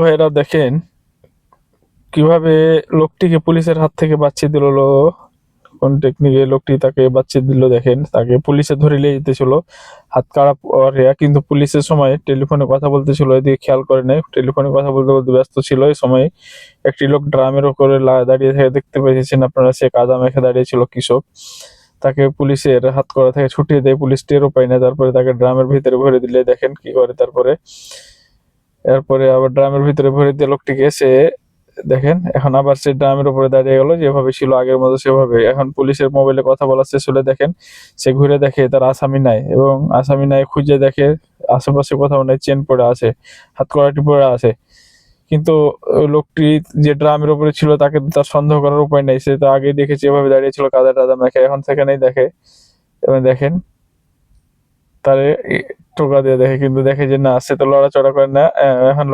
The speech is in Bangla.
ভাইয়েরা দেখেন কিভাবে লোকটিকে পুলিশের হাত থেকে বাঁচিয়ে দিল। কোন টেকনিকে লোকটি তাকে বাঁচিয়ে দিল দেখেন। তাকে পুলিশে ধরে নিয়ে যেতেছিল হাত কাড়া পরে, কিন্তু পুলিশের সময় টেলিফোনে কথা বলতেছিল, এদিকে খেয়াল করে নাই। টেলিফোনে কথা বলতে বলতে ব্যস্ত ছিল। এই সময় একটি লোক ড্রামের উপরে দাঁড়িয়ে থেকে দেখতে পেয়েছেন আপনারা, সে কাদা মেখে দাঁড়িয়েছিল কৃষক। তাকে পুলিশের হাত করা থেকে ছুটিয়ে দেয়, পুলিশ টেরও পায় না। তারপরে তাকে ড্রামের ভিতরে ভরে দিলে দেখেন কি করে। তারপরে এরপরে আবার ড্রামের ভিতরে ভরে দিয়ে লোকটিকে সে দেখেন এখন আবার সে ড্রামের উপরে দাঁড়িয়ে গেল, যেভাবে ছিল আগের মতো সেভাবে। এখন পুলিশের মোবাইলে কথা বলা শেষ হলে দেখেন সে ঘুরে দেখে তার আসামি নাই, এবং আসামি নাই খুঁজে দেখে আশেপাশে কোথাও নাই, চেন পড়ে আছে, হাত কড়াটি পড়ে আছে। কিন্তু ওই লোকটি যে ড্রামের উপরে ছিল তাকে তো তার সন্দেহ করার উপায় নাই, সে তো আগে দেখেছে এভাবে দাঁড়িয়ে ছিল কাদা টাদা মেখে, এখন সেখানেই দেখে এবং দেখেন তারে টোকা দিয়ে দেখে, কিন্তু দেখে যে না, সে তো লড়াচড়া করে না। এখন